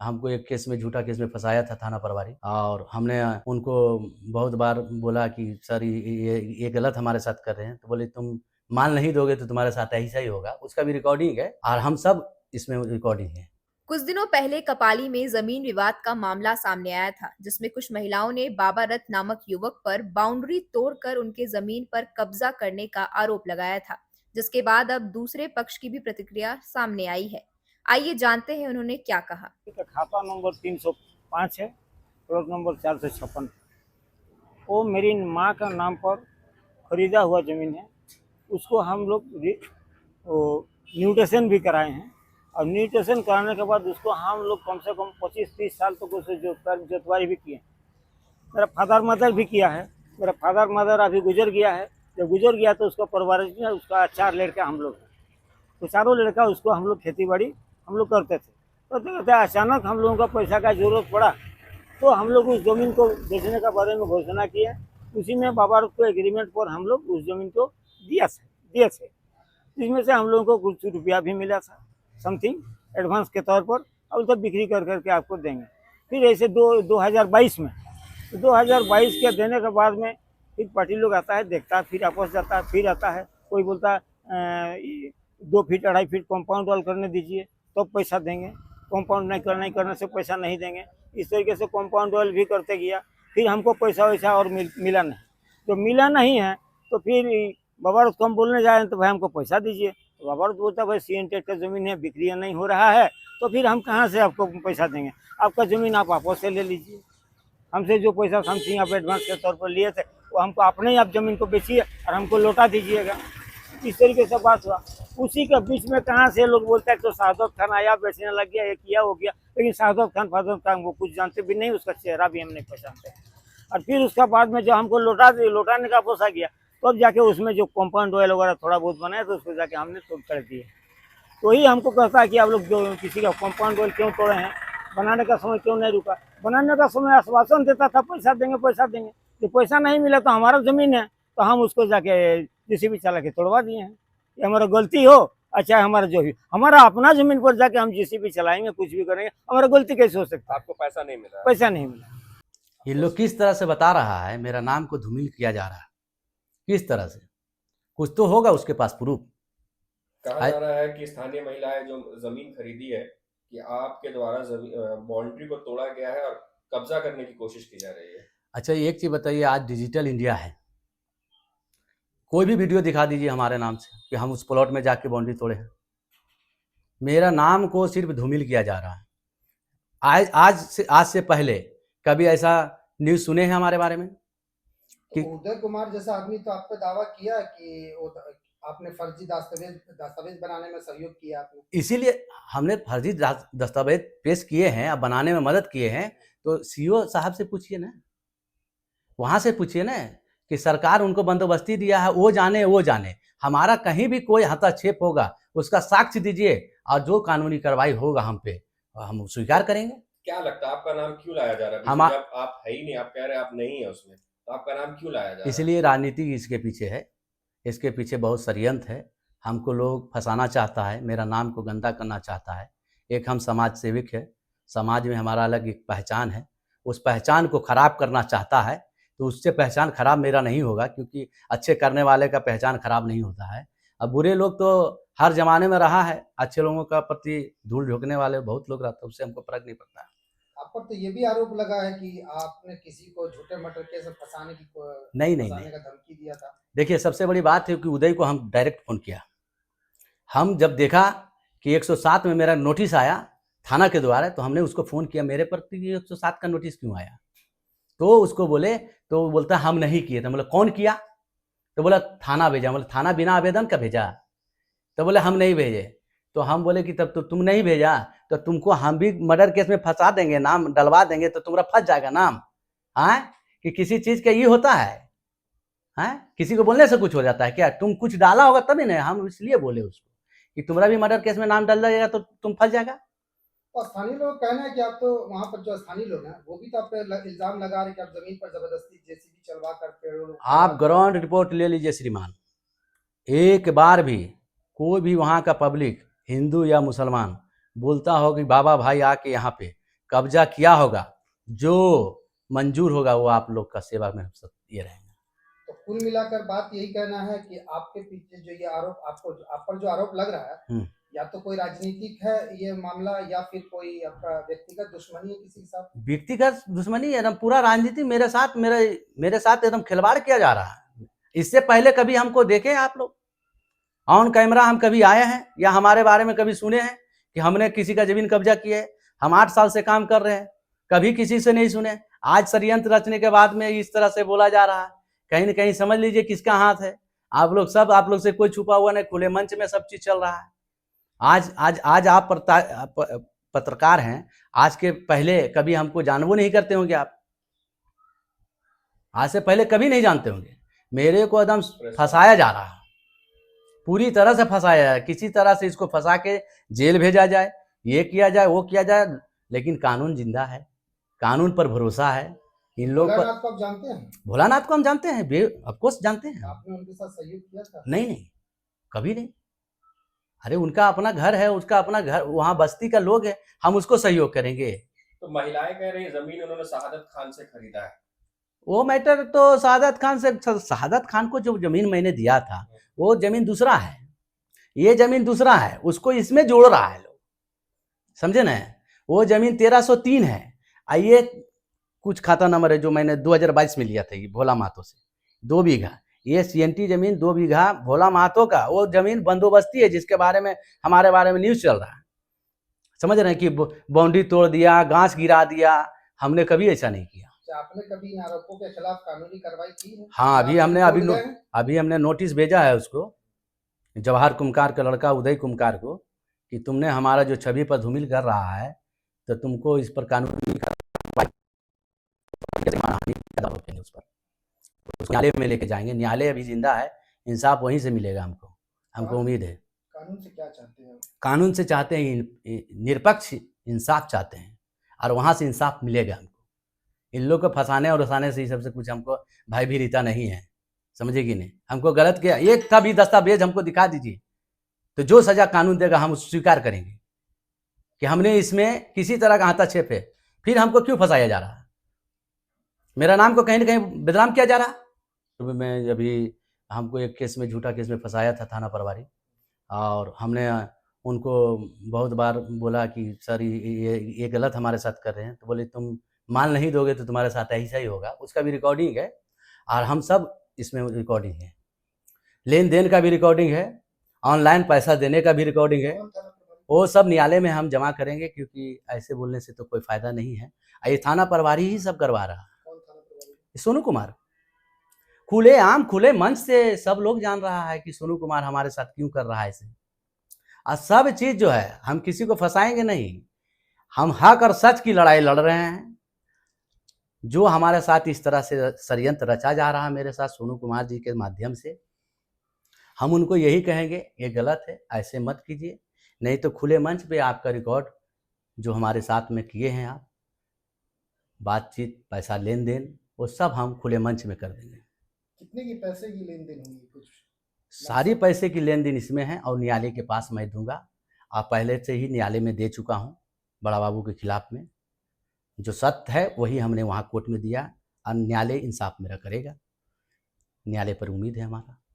हमको एक केस में, झूठा केस में फंसाया था थाना प्रभारी, और हमने उनको बहुत बार बोला कि सर ये गलत हमारे साथ कर रहे हैं, तो बोले तुम मान नहीं दोगे तो तुम्हारे साथ ऐसा ही होगा। उसका भी रिकॉर्डिंग है और हम सब इसमें रिकॉर्डिंग है। कुछ दिनों पहले कपाली में जमीन विवाद का मामला सामने आया था, जिसमें कुछ महिलाओं ने बाबा रथ नामक युवक पर बाउंड्री तोड़कर उनके जमीन पर कब्जा करने का आरोप लगाया था, जिसके बाद अब दूसरे पक्ष की भी प्रतिक्रिया सामने आई है। आइए जानते हैं उन्होंने क्या कहा। खाता नंबर 305 है, प्लॉट नंबर 456। वो मेरी माँ का नाम पर खरीदा हुआ ज़मीन है। उसको हम लोग म्यूटेशन भी कराए हैं, और म्यूटेशन कराने के बाद उसको हम लोग कम से कम 25-30 साल तक उसे जोतवारी भी किए। मेरा फादर मदर भी किया है। मेरा फादर मदर अभी गुजर गया है। जब गुजर गया तो उसका परिवार में उसका 4 लड़का हम लोग, तो चारों लड़का उसको हम लोग खेती बाड़ी हम लोग करते थे। करते करते अचानक हम लोगों का पैसा का जरूरत पड़ा, तो हम लोग उस ज़मीन को बेचने का बारे में घोषणा किया। उसी में बाबा को एग्रीमेंट पर हम लोग उस ज़मीन को दिए थे, जिसमें से हम लोगों को कुछ रुपया भी मिला था, समथिंग एडवांस के तौर पर, और उसको बिक्री कर करके आपको देंगे। फिर ऐसे 2022 में, 2022 के देने के बाद में फिर पार्टी लोग आता है, देखता है, फिर वापस जाता है, फिर आता है। कोई बोलता है 2 फीट 2.5 फीट कॉम्पाउंड वॉल करने दीजिए तो पैसा देंगे, कॉम्पाउंड नहीं करने से पैसा नहीं देंगे। इस तरीके से कॉम्पाउंड वॉल भी करते गया। फिर हमको पैसा वैसा और मिला नहीं। जो मिला नहीं है तो फिर बाबा को हम बोलने जाए तो भाई हमको पैसा दीजिए, तो बाबा बोलता भाई CN का ज़मीन है, बिक्री नहीं हो रहा है, तो फिर हम कहाँ से आपको पैसा देंगे, आपका ज़मीन आप वापस से ले लीजिए। हमसे जो पैसा समथिंग आप एडवांस के तौर पर लिए थे वो हमको अपने ही आप ज़मीन को बेचिए और हमको लौटा दीजिएगा। इस तरीके से बात हुआ। उसी के बीच में कहाँ से लोग बोलते हैं तो शाहदौत खान आया, बेचने लग गया, ये किया हो गया। लेकिन शाहदौत खान वो कुछ जानते भी नहीं, उसका चेहरा भी हम नहीं पहचानते हैं। और फिर उसका बाद में जो हमको लौटाने का पोसा गया, तो अब जाके उसमें जो कॉम्पाउंड ऑयल वगैरह थोड़ा बहुत बनाया तो उसको जाके हमने तोड़ कर दिए। तो ही हमको कहता है कि आप लोग जो किसी का कॉम्पाउंड ऑयल क्यों तोड़े हैं, बनाने का समय क्यों नहीं रुका। बनाने का समय आश्वासन देता था पैसा देंगे पैसा देंगे, जो पैसा नहीं मिला तो हमारा ज़मीन है तो हम उसको जाके JCB चला के तोड़वा दिए हैं। ये हमारा गलती हो, अच्छा हमारा जो भी हमारा अपना ज़मीन पर जाके हम JCB चलाएंगे, कुछ भी करेंगे, हमारा गलती कैसे हो सकता है। आपको पैसा नहीं मिला? पैसा नहीं मिला। ये लोग किस तरह से बता रहा है मेरा नाम को धूमिल किया जा रहा है, किस तरह से, कुछ तो होगा उसके पास प्रूफ। कहा जा रहा है कि स्थानीय महिलाएं जो जमीन खरीदी है कि आपके द्वारा बाउंड्री को तोड़ा गया है और कब्जा करने की कोशिश की जा रही है। अच्छा एक चीज़ बताइए, आज डिजिटल इंडिया है, कोई भी वीडियो दिखा दीजिए हमारे नाम से कि हम उस प्लॉट में जाके बाउंड्री तोड़े हैं। मेरा नाम को सिर्फ धूमिल किया जा रहा है। आज से पहले कभी ऐसा न्यूज़ सुने हैं हमारे बारे में कि उदय कुमार जैसा आदमी तो आप पे दावा किया कि आपने फर्जी दस्तावेज बनाने में सहयोग किया आपने, इसीलिए हमने फर्जी दस्तावेज पेश किए हैं और बनाने में मदद किए हैं। तो CO साहब से पूछिए ना, वहाँ से पूछिए ना कि सरकार उनको बंदोबस्ती दिया है, वो जाने। हमारा कहीं भी कोई हस्तक्षेप होगा उसका साक्ष्य दीजिए, और जो कानूनी कार्रवाई होगा हम पे हम स्वीकार करेंगे। क्या लगता है आपका नाम क्यों लाया जा रहा है? जब आप है ही नहीं, आप कह रहे हैं आप नहीं है उसमें, तो आपका नाम क्यों लाया जा रहा है? इसलिए राजनीति इसके पीछे है, इसके पीछे बहुत षड्यंत्र है। हमको लोग फंसाना चाहता है, मेरा नाम को गंदा करना चाहता है। एक हम समाज सेवक है, समाज में हमारा अलग एक पहचान है, उस पहचान को खराब करना चाहता है। तो उससे पहचान खराब मेरा नहीं होगा, क्योंकि अच्छे करने वाले का पहचान खराब नहीं होता है। अब बुरे लोग तो हर जमाने में रहा है, अच्छे लोगों का प्रति धूल झोंकने वाले बहुत लोग रहते हैं, उससे हमको फर्क नहीं पड़ता है। आप पर तो ये भी आरोप लगा है कि आपने किसी को झूठे मटर केस में फंसाने का धमकी दिया था। देखिए सबसे बड़ी बात है कि उदय को हम डायरेक्ट फ़ोन किया। हम जब देखा कि 107 में मेरा नोटिस आया थाना के द्वारा, तो हमने उसको फ़ोन किया, मेरे प्रति 107 का नोटिस क्यों आया। तो उसको बोले, तो बोलता हम नहीं किए थे। मतलब कौन किया? तो बोला थाना भेजा। मतलब थाना बिना आवेदन का भेजा? तो बोले हम नहीं भेजे। तो हम बोले कि तब तो तुम नहीं भेजा तो तुमको हम भी मर्डर केस में फंसा देंगे, नाम डलवा देंगे, तो तुम्हारा फंस जाएगा नाम। हाँ, कि किसी चीज़ का ये होता है, हाँ, किसी को बोलने से कुछ हो जाता है क्या? तुम कुछ डाला होगा तभी नहीं, हम इसलिए बोले उसको कि तुम्हारा भी मर्डर केस में नाम डल जाएगा तो तुम फंस जाएगा। और स्थानीय लोग कहना है कि आप तो वहाँ पर जो स्थानीय लोग हैं वो भी तो आप पे इल्जाम लगा रहे कि आप जमीन पर जबरदस्ती JCB चलवा कर पेड़ों। आप ग्राउंड रिपोर्ट ले लीजिए श्रीमान, एक बार भी कोई भी वहाँ का पब्लिक हिंदू या मुसलमान बोलता हो कि बाबा भाई आके यहाँ पे कब्जा किया होगा, जो मंजूर होगा वो आप लोग का सेवा में हम सब ये रहेंगे। तो कुल मिलाकर बात यही कहना है कि आपके पीछे जो ये आरोप आप पर जो आरोप लग रहा है, या तो कोई राजनीतिक है ये मामला, या फिर कोई आपका व्यक्तिगत दुश्मनी है किसी के साथ? व्यक्तिगत दुश्मनी एकदम पूरा राजनीति मेरे साथ एकदम खिलवाड़ किया जा रहा है। इससे पहले कभी हमको देखे आप लोग ऑन कैमरा हम कभी आए हैं या हमारे बारे में कभी सुने हैं कि हमने किसी का जमीन कब्जा किया है? हम 8 साल से काम कर रहे हैं, कभी किसी से नहीं सुने। आज षड्यंत्र रचने के बाद में इस तरह से बोला जा रहा है, कहीं न कहीं समझ लीजिए किसका हाथ है। आप लोग से कोई छुपा हुआ नहीं, खुले मंच में सब चीज चल रहा है। आज आप पत्रकार हैं, आज के पहले कभी हमको जानबो नहीं करते होंगे आप, आज से पहले कभी नहीं जानते होंगे। मेरे को एकदम फंसाया जा रहा है, पूरी तरह से फंसाया जाए, किसी तरह से इसको फंसा के जेल भेजा जाए, ये किया जाए वो किया जाए, लेकिन कानून जिंदा है, कानून पर भरोसा है इन लोग पर। भोलानाथ को आप जानते हैं? भोलानाथ को हम जानते हैं, ऑफकोर्स जानते हैं। आपने उनके साथ सहयोग किया था? नहीं, कभी नहीं। अरे उनका अपना घर है, उसका अपना घर, वहाँ बस्ती का लोग है, हम उसको सहयोग करेंगे। तो महिलाएं कह रही जमीन उन्होंने शहादत खान से खरीदा है। वो मैटर तो शहादत खान को जो जमीन मैंने दिया था वो जमीन दूसरा है, ये जमीन दूसरा है, उसको इसमें जोड़ रहा है लोग, समझे ना। वो जमीन 1303 है, ये कुछ खाता नंबर है जो मैंने 2022 में लिया था ये भोला महतो से 2 बीघा। ये CNT जमीन 2 बीघा भोला महतो का, वो जमीन बंदोबस्ती है जिसके बारे में हमारे बारे में न्यूज चल रहा है, समझ रहे हैं कि बाउंड्री तोड़ दिया, गाछ गिरा दिया, हमने कभी ऐसा नहीं किया। आपने कभी इन आरोपों के खिलाफ कानूनी कार्रवाई की है? हाँ, अभी हमने नोटिस भेजा है उसको, जवाहर कुमकार का लड़का उदय कुमकार को, कि तुमने हमारा जो छवि पर धूमिल कर रहा है तो तुमको इस पर कानूनी उस पर न्यायालय में लेके जाएंगे। न्यायालय अभी जिंदा है, इंसाफ वहीं से मिलेगा हमको उम्मीद है। कानून से क्या चाहते हैं? कानून से चाहते हैं निरपेक्ष इंसाफ चाहते हैं, और वहाँ से इंसाफ मिलेगा हमको। इन लोग को फंसाने और उसाने से ही सबसे कुछ हमको भाई भी रीता नहीं है, समझे कि नहीं। हमको गलत किया, एक था भी दस्तावेज हमको दिखा दीजिए, तो जो सजा कानून देगा हम स्वीकार करेंगे कि हमने इसमें किसी तरह का हस्तक्षेप है। फिर हमको क्यों फंसाया जा रहा है, मेरा नाम को कहीं ना कहीं बदनाम किया जा रहा है। तो मैं अभी हमको एक केस में, झूठा केस में फंसाया था थाना प्रभारी, और हमने उनको बहुत बार बोला कि सर ये गलत हमारे साथ कर रहे हैं, तो बोले तुम मान नहीं दोगे तो तुम्हारे साथ ऐसा ही होगा। उसका भी रिकॉर्डिंग है, और हम सब इसमें रिकॉर्डिंग है, लेन देन का भी रिकॉर्डिंग है, ऑनलाइन पैसा देने का भी रिकॉर्डिंग है। वो सब न्यायालय में हम जमा करेंगे, क्योंकि ऐसे बोलने से तो कोई फायदा नहीं है। ये थाना प्रभारी ही सब करवा रहा है, सोनू कुमार। खुले मंच से सब लोग जान रहा है कि सोनू कुमार हमारे साथ क्यों कर रहा है ऐसे। और सब चीज जो है, हम किसी को फंसाएंगे नहीं, हम हक और सच की लड़ाई लड़ रहे हैं। जो हमारे साथ इस तरह से षड्यंत्र रचा जा रहा है मेरे साथ सोनू कुमार जी के माध्यम से, हम उनको यही कहेंगे ये गलत है, ऐसे मत कीजिए, नहीं तो खुले मंच पे आपका रिकॉर्ड जो हमारे साथ में किए हैं आप, बातचीत, पैसा लेन देन, वो सब हम खुले मंच में कर देंगे। कितने की पैसे की लेन देन होगी? कुछ सारी पैसे की लेन देन इसमें है, और न्यायालय के पास मैं दूंगा। आप पहले से ही न्यायालय में दे चुका हूँ बड़ा बाबू के खिलाफ में, जो सत्य है वही हमने वहाँ कोर्ट में दिया, और न्यायालय इंसाफ मेरा करेगा। न्यायालय पर उम्मीद है हमारा।